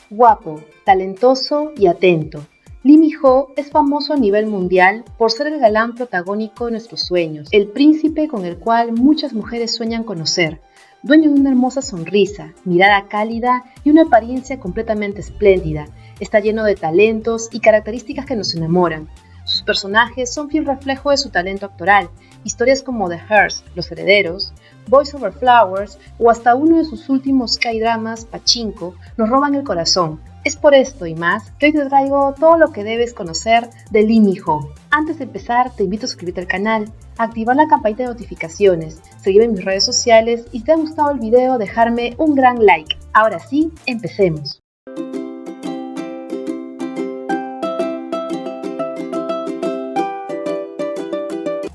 Guapo, talentoso y atento, Lee Min-ho es famoso a nivel mundial por ser el galán protagónico de nuestros sueños, el príncipe con el cual muchas mujeres sueñan conocer, dueño de una hermosa sonrisa, mirada cálida y una apariencia completamente espléndida. Está lleno de talentos y características que nos enamoran. Sus personajes son fiel reflejo de su talento actoral. Historias como The Heirs, Los Herederos, Boys Over Flowers o hasta uno de sus últimos K-dramas, Pachinko, nos roban el corazón. Es por esto y más que hoy te traigo todo lo que debes conocer de Lee Min-ho. Antes de empezar, te invito a suscribirte al canal, a activar la campanita de notificaciones, seguirme en mis redes sociales y si te ha gustado el video, dejarme un gran like. Ahora sí, empecemos.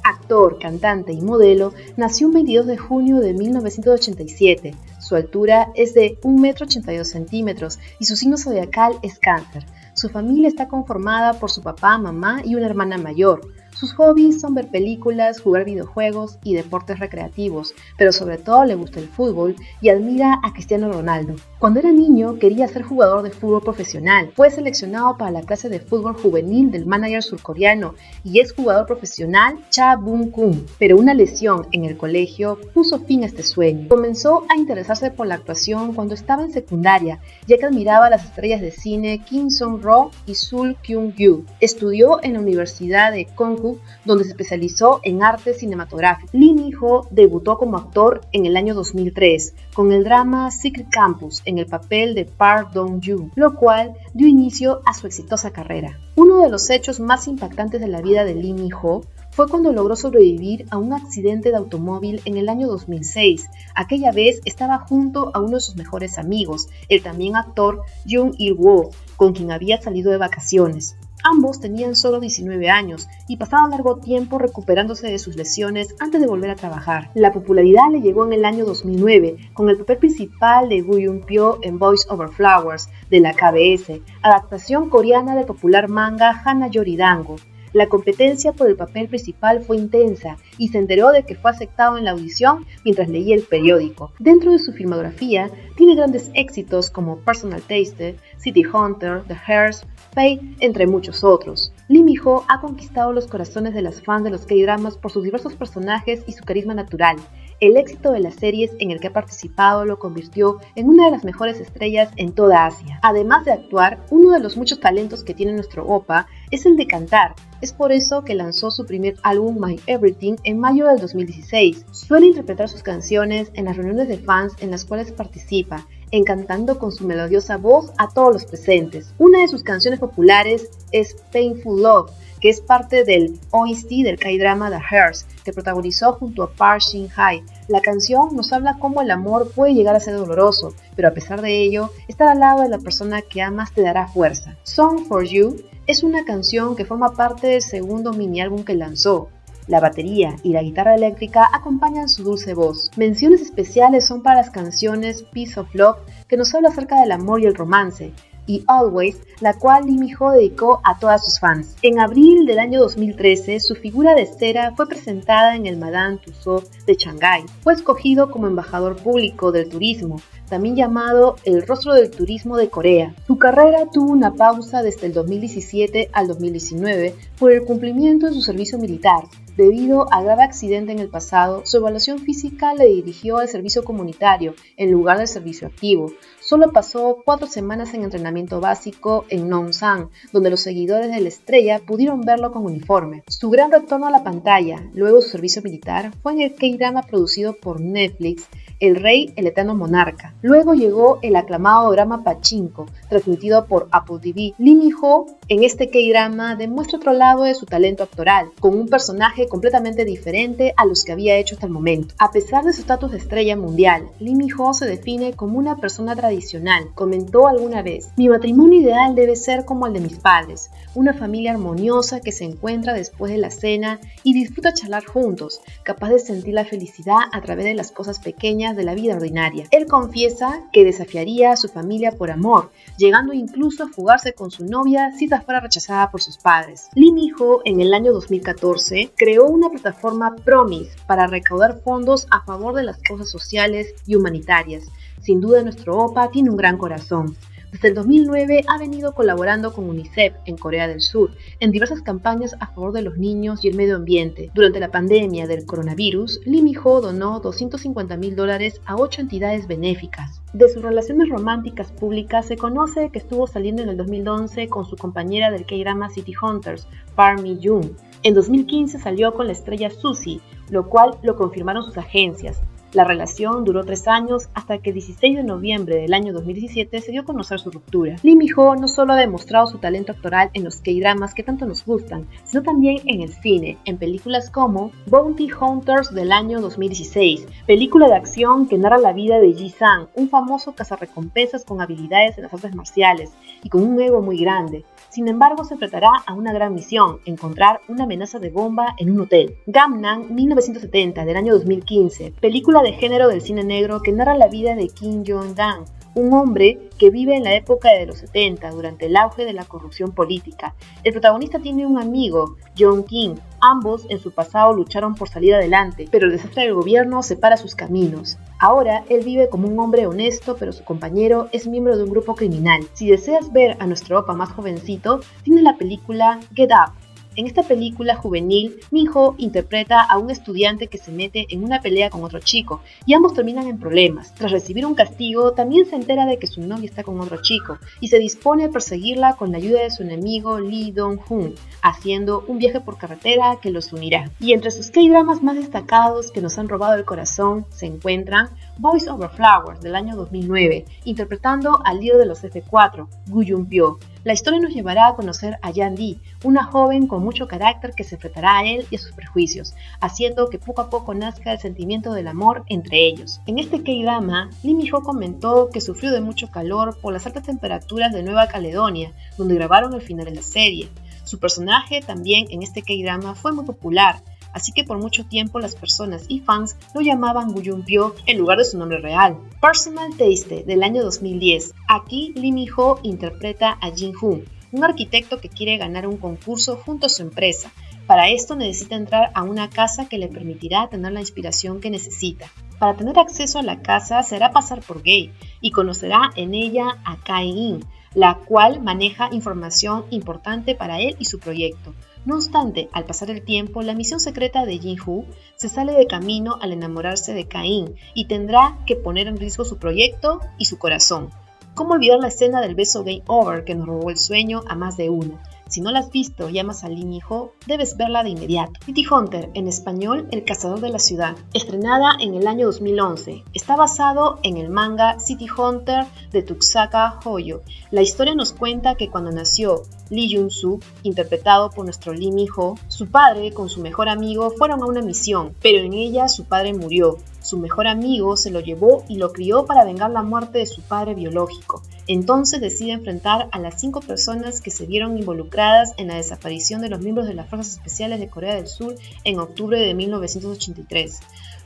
Actor, cantante y modelo, nació un 22 de junio de 1987. Su altura es de 1,82 m y su signo zodiacal es Cáncer. Su familia está conformada por su papá, mamá y una hermana mayor. Sus hobbies son ver películas, jugar videojuegos y deportes recreativos, pero sobre todo le gusta el fútbol y admira a Cristiano Ronaldo. Cuando era niño quería ser jugador de fútbol profesional. Fue seleccionado para la clase de fútbol juvenil del manager surcoreano y es jugador profesional Cha Bum-kun, pero una lesión en el colegio puso fin a este sueño. Comenzó a interesarse por la actuación cuando estaba en secundaria, ya que admiraba a las estrellas de cine Kim Song-ro y Sul Kyung-gyu. Estudió en la Universidad de Konkuk, donde se especializó en arte cinematográfico. Lee Min-ho debutó como actor en el año 2003 con el drama Secret Campus en el papel de Park Dong-ju, lo cual dio inicio a su exitosa carrera. Uno de los hechos más impactantes de la vida de Lee Min-ho fue cuando logró sobrevivir a un accidente de automóvil en el año 2006. Aquella vez estaba junto a uno de sus mejores amigos, el también actor Jung Il-woo, con quien había salido de vacaciones. Ambos tenían solo 19 años y pasaban largo tiempo recuperándose de sus lesiones antes de volver a trabajar. La popularidad le llegó en el año 2009 con el papel principal de Woo Young-pyo en Boys Over Flowers de la KBS, adaptación coreana del popular manga Hana Yori Dango. La competencia por el papel principal fue intensa y se enteró de que fue aceptado en la audición mientras leía el periódico. Dentro de su filmografía tiene grandes éxitos como Personal Taste, City Hunter, The Heirs, Fate, entre muchos otros. Lee Min-ho ha conquistado los corazones de las fans de los K-dramas por sus diversos personajes y su carisma natural. El éxito de las series en el que ha participado lo convirtió en una de las mejores estrellas en toda Asia. Además de actuar, uno de los muchos talentos que tiene nuestro oppa es el de cantar. Es por eso que lanzó su primer álbum My Everything en mayo del 2016. Suele interpretar sus canciones en las reuniones de fans en las cuales participa, encantando con su melodiosa voz a todos los presentes. Una de sus canciones populares es Painful Love, que es parte del OST del K-drama The Heirs, que protagonizó junto a Park Shin-hye. La canción nos habla cómo el amor puede llegar a ser doloroso, pero a pesar de ello, estar al lado de la persona que amas te dará fuerza. Song for You es una canción que forma parte del segundo mini álbum que lanzó. La batería y la guitarra eléctrica acompañan su dulce voz. Menciones especiales son para las canciones Piece of Love, que nos habla acerca del amor y el romance, y Always, la cual Lee Min-ho dedicó a todas sus fans. En abril del año 2013, su figura de cera fue presentada en el Madame Tussauds de Shanghái. Fue escogido como embajador público del turismo, también llamado el rostro del turismo de Corea. Su carrera tuvo una pausa desde el 2017 al 2019 por el cumplimiento de su servicio militar. Debido al grave accidente en el pasado, su evaluación física le dirigió al servicio comunitario en lugar del servicio activo. Solo pasó 4 semanas en entrenamiento básico en Nonsan, donde los seguidores de la estrella pudieron verlo con uniforme. Su gran retorno a la pantalla, luego de su servicio militar, fue en el K-drama producido por Netflix, El Rey, el Eterno Monarca. Luego llegó el aclamado drama Pachinko, transmitido por Apple TV. Lee Min-ho en este K-drama demuestra otro lado de su talento actoral, con un personaje completamente diferente a los que había hecho hasta el momento. A pesar de su estatus de estrella mundial, Lee Min-ho se define como una persona tradicional. Comentó alguna vez: "Mi matrimonio ideal debe ser como el de mis padres, una familia armoniosa que se encuentra después de la cena y disfruta charlar juntos, capaz de sentir la felicidad a través de las cosas pequeñas de la vida ordinaria". Él confiesa que desafiaría a su familia por amor, llegando incluso a fugarse con su novia si esta fuera rechazada por sus padres. Lee Min-ho en el año 2014 creó una plataforma Promise para recaudar fondos a favor de las causas sociales y humanitarias. Sin duda nuestro oppa tiene un gran corazón. Desde el 2009 ha venido colaborando con UNICEF en Corea del Sur en diversas campañas a favor de los niños y el medio ambiente. Durante la pandemia del coronavirus, Lee Min-ho donó $250,000 a 8 entidades benéficas. De sus relaciones románticas públicas se conoce que estuvo saliendo en el 2011 con su compañera del K-drama City Hunters, Park Mi-yoon. En 2015 salió con la estrella Suzy, lo cual lo confirmaron sus agencias. La relación duró 3 años hasta que el 16 de noviembre del año 2017 se dio a conocer su ruptura. Lee Min-ho no solo ha demostrado su talento actoral en los K-dramas que tanto nos gustan, sino también en el cine, en películas como Bounty Hunters del año 2016, película de acción que narra la vida de Ji-sang, un famoso cazarrecompensas con habilidades en las artes marciales y con un ego muy grande. Sin embargo, se enfrentará a una gran misión, encontrar una amenaza de bomba en un hotel. Gangnam 1970 del año 2015, película de género del cine negro que narra la vida de Kim Jong-dan, un hombre que vive en la época de los 70, durante el auge de la corrupción política. El protagonista tiene un amigo, Jong Kim. Ambos en su pasado lucharon por salir adelante, pero el desastre del gobierno separa sus caminos. Ahora él vive como un hombre honesto, pero su compañero es miembro de un grupo criminal. Si deseas ver a nuestro opa más jovencito, tienes la película Get Up. En esta película juvenil, Min-ho interpreta a un estudiante que se mete en una pelea con otro chico y ambos terminan en problemas. Tras recibir un castigo, también se entera de que su novia está con otro chico y se dispone a perseguirla con la ayuda de su enemigo Lee Dong-hoon, haciendo un viaje por carretera que los unirá. Y entre sus K-dramas más destacados que nos han robado el corazón se encuentran Boys Over Flowers del año 2009, interpretando al líder de los F4, Gu Jun-pyo. La historia nos llevará a conocer a Yan Lee, una joven con mucho carácter que se enfrentará a él y a sus prejuicios, haciendo que poco a poco nazca el sentimiento del amor entre ellos. En este K-drama, Lee Min-ho comentó que sufrió de mucho calor por las altas temperaturas de Nueva Caledonia, donde grabaron el final de la serie. Su personaje también en este K-drama fue muy popular, así que por mucho tiempo las personas y fans lo llamaban Gu Jun-pyo en lugar de su nombre real. Personal Taste del año 2010. Aquí Lee Min-ho interpreta a Jin-hoon, un arquitecto que quiere ganar un concurso junto a su empresa. Para esto necesita entrar a una casa que le permitirá tener la inspiración que necesita. Para tener acceso a la casa se hará pasar por gay y conocerá en ella a Kai-in, la cual maneja información importante para él y su proyecto. No obstante, al pasar el tiempo, la misión secreta de Jin-ho se sale de camino al enamorarse de Kai-in y tendrá que poner en riesgo su proyecto y su corazón. ¿Cómo olvidar la escena del beso game over que nos robó el sueño a más de uno? Si no la has visto y amas a Lee Min-ho, debes verla de inmediato. City Hunter, en español, El Cazador de la Ciudad, estrenada en el año 2011. Está basado en el manga City Hunter de Tsusaka Hoyo. La historia nos cuenta que cuando nació Lee Jun-suk, interpretado por nuestro Lee Min-ho, su padre con su mejor amigo fueron a una misión, pero en ella su padre murió. Su mejor amigo se lo llevó y lo crió para vengar la muerte de su padre biológico. Entonces decide enfrentar a las 5 personas que se vieron involucradas en la desaparición de los miembros de las Fuerzas Especiales de Corea del Sur en octubre de 1983.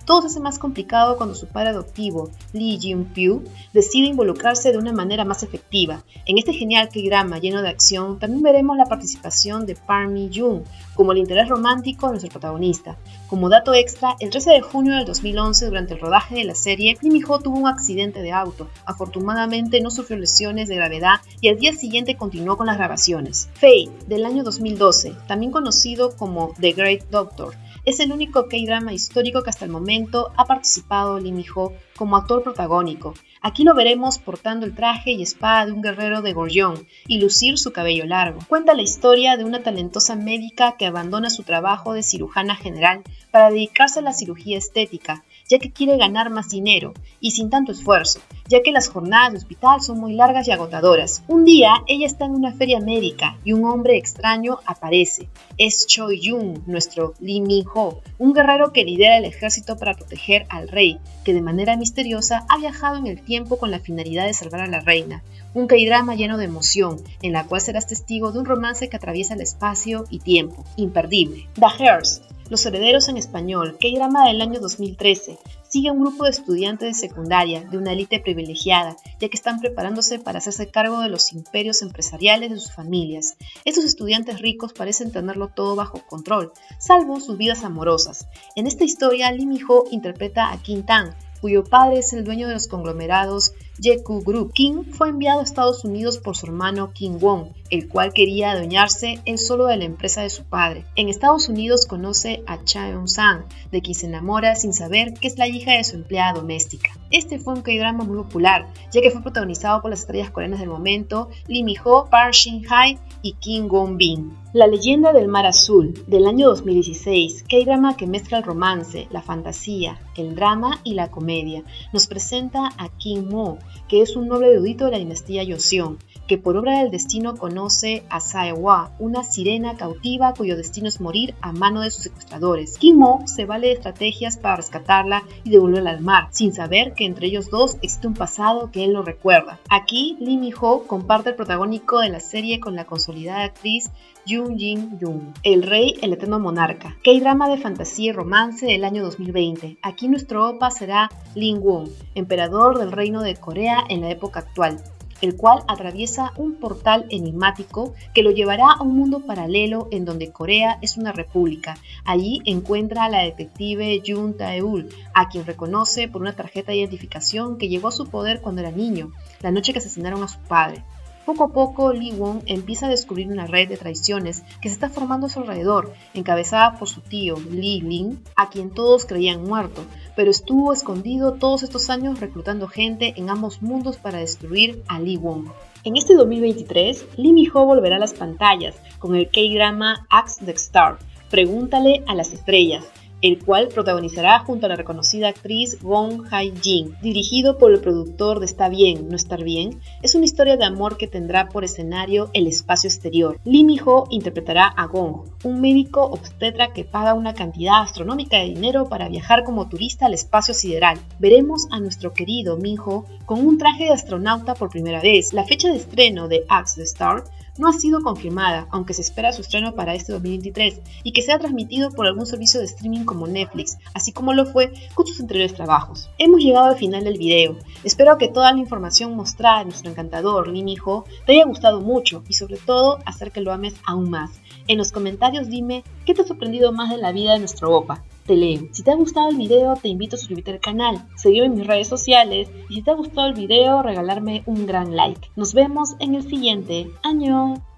Todo se hace más complicado cuando su padre adoptivo, Lee Jin-pyo, decide involucrarse de una manera más efectiva. En este genial K-drama lleno de acción, también veremos la participación de Park Mi-yoon como el interés romántico de nuestro protagonista. Como dato extra, el 13 de junio del 2011, durante el rodaje de la serie, Lee Min-ho tuvo un accidente de auto. Afortunadamente no sufrió lesiones de gravedad y al día siguiente continuó con las grabaciones. Fate, del año 2012, también conocido como The Great Doctor, es el único K-drama histórico que hasta el momento ha participado Lee Min-ho como actor protagónico. Aquí lo veremos portando el traje y espada de un guerrero de Goryeo y lucir su cabello largo. Cuenta la historia de una talentosa médica que abandona su trabajo de cirujana general para dedicarse a la cirugía estética, ya que quiere ganar más dinero y sin tanto esfuerzo, ya que las jornadas de hospital son muy largas y agotadoras. Un día ella está en una feria médica y un hombre extraño aparece. Es Choi-yoon, nuestro Lee Min-ho, un guerrero que lidera el ejército para proteger al rey, que de manera misteriosa ha viajado en el tiempo con la finalidad de salvar a la reina. Un K-drama lleno de emoción, en la cual serás testigo de un romance que atraviesa el espacio y tiempo. Imperdible. The Heirs, Los Herederos en español, K-drama del año 2013, sigue a un grupo de estudiantes de secundaria de una élite privilegiada, ya que están preparándose para hacerse cargo de los imperios empresariales de sus familias. Estos estudiantes ricos parecen tenerlo todo bajo control, salvo sus vidas amorosas. En esta historia, Lee Min-ho interpreta a Kim Tang, cuyo padre es el dueño de los conglomerados Jeku Group. Kim fue enviado a Estados Unidos por su hermano Kim Won, el cual quería adueñarse él solo de la empresa de su padre. En Estados Unidos conoce a Cheon-sang, de quien se enamora sin saber que es la hija de su empleada doméstica. Este fue un K-drama muy popular, ya que fue protagonizado por las estrellas coreanas del momento Lee Mi-ho, Park Shin-hye y Kim Won-bin. La leyenda del mar azul, del año 2016, K-drama que mezcla el romance, la fantasía, el drama y la comedia, nos presenta a Kim Mo, que es un noble erudito de la dinastía Joseon, que por obra del destino conoce a Sae-hwa, una sirena cautiva cuyo destino es morir a mano de sus secuestradores. Kim Mo se vale de estrategias para rescatarla y devolverla al mar, sin saber que entre ellos dos existe un pasado que él no recuerda. Aquí, Lee Mi-ho comparte el protagónico de la serie con la consolidada actriz Yoon Jin-yoon, el rey, el eterno monarca. K-drama de fantasía y romance del año 2020. Aquí nuestro opa será Lin Won, emperador del reino de Corea en la época actual, el cual atraviesa un portal enigmático que lo llevará a un mundo paralelo en donde Corea es una república. Allí encuentra a la detective Yoon Tae-ul, a quien reconoce por una tarjeta de identificación que llegó a su poder cuando era niño, la noche que asesinaron a su padre. Poco a poco, Lee Won empieza a descubrir una red de traiciones que se está formando a su alrededor, encabezada por su tío Lee Lin, a quien todos creían muerto, pero estuvo escondido todos estos años reclutando gente en ambos mundos para destruir a Lee Won. En este 2023, Lee Mi-ho volverá a las pantallas con el K-drama Ask the Star, Pregúntale a las estrellas, el cual protagonizará junto a la reconocida actriz Gong Hae-jin. Dirigido por el productor de Está bien, no estar bien, es una historia de amor que tendrá por escenario el espacio exterior. Lee Mi-ho interpretará a Gong, un médico obstetra que paga una cantidad astronómica de dinero para viajar como turista al espacio sideral. Veremos a nuestro querido Mi-ho con un traje de astronauta por primera vez. La fecha de estreno de Ask the Star no ha sido confirmada, aunque se espera su estreno para este 2023 y que sea transmitido por algún servicio de streaming como Netflix, así como lo fue con sus anteriores trabajos. Hemos llegado al final del video. Espero que toda la información mostrada de nuestro encantador Lee Mi-ho te haya gustado mucho y sobre todo hacer que lo ames aún más. En los comentarios dime qué te ha sorprendido más de la vida de nuestro opa. Te leo. Si te ha gustado el video, te invito a suscribirte al canal, seguirme en mis redes sociales y si te ha gustado el video, regalarme un gran like. Nos vemos en el siguiente. ¡Año!